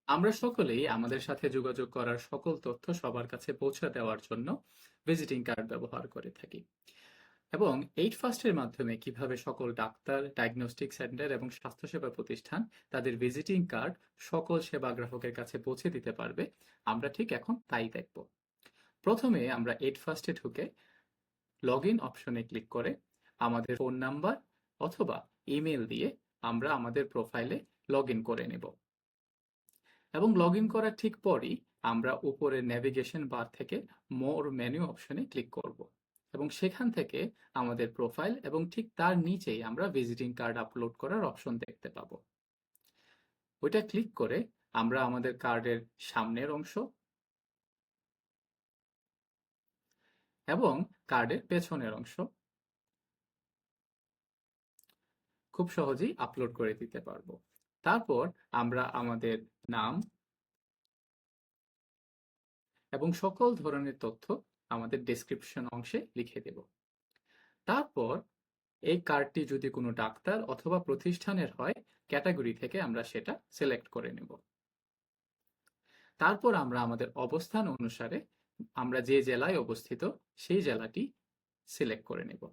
আমরা সকলেই আমাদের সাথে যোগাযোগ করার সকল তথ্য সবার কাছে পৌঁছে দেওয়ার জন্য ভিজিটিং কার্ড ব্যবহার করে থাকি। এবং এইট ফার্স্টের মাধ্যমে কিভাবে সকল ডাক্তার, ডায়াগনস্টিক সেন্টার এবং স্বাস্থ্যসেবা প্রতিষ্ঠান তাদের ভিজিটিং কার্ড সকল সেবা গ্রাহকের কাছে পৌঁছে দিতে পারবে, আমরা ঠিক এখন তাই দেখব। প্রথমে আমরা এইট ফার্স্টে ঢুকে লগ ইন অপশনে ক্লিক করে আমাদের ফোন নাম্বার অথবা ইমেল দিয়ে আমরা আমাদের প্রোফাইলে লগ ইন করে নেব। এবং লগ ইন করার ঠিক পরই আমরা উপরের ন্যাভিগেশন বার থেকে মোর মেনু অপশনে ক্লিক করব এবং সেখান থেকে আমাদের প্রোফাইল এবং ঠিক তার নিচেই আমরা ভিজিটিং কার্ড আপলোড করার অপশন দেখতে পাবো। ওইটা ক্লিক করে আমরা আমাদের কার্ডের সামনের অংশ এবং কার্ডের পেছনের অংশ খুব সহজেই আপলোড করে দিতে পারবো। তারপর আমরা আমাদের নাম এবং সকল ধরনের তথ্য আমাদের ডেসক্রিপশন অংশে লিখে দেব। তারপর এই কার্ডটি যদি কোনো ডাক্তার অথবা প্রতিষ্ঠানের হয়, ক্যাটাগরি থেকে আমরা সেটা সিলেক্ট করে নেব। তারপর আমরা আমাদের অবস্থান অনুসারে আমরা যে জেলায় অবস্থিত সেই জেলাটি সিলেক্ট করে নেব।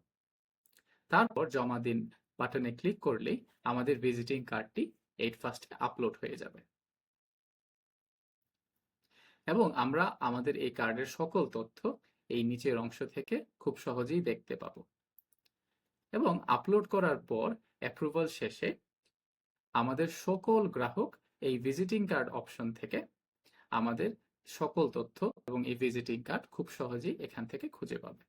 তারপর জমা দিন বাটনে ক্লিক করলেই আমাদের ভিজিটিং কার্ডটি এইট ফার্স্টে আপলোড হয়ে যাবে এবং আমরা আমাদের এই কার্ডের সকল তথ্য এই নিচের অংশ থেকে খুব সহজেই দেখতে পাবো। এবং আপলোড করার পর অ্যাপ্রুভাল শেষে আমাদের সকল গ্রাহক এই ভিজিটিং কার্ড অপশন থেকে আমাদের সকল তথ্য এবং এই ভিজিটিং কার্ড খুব সহজেই এখান থেকে খুঁজে পাবে।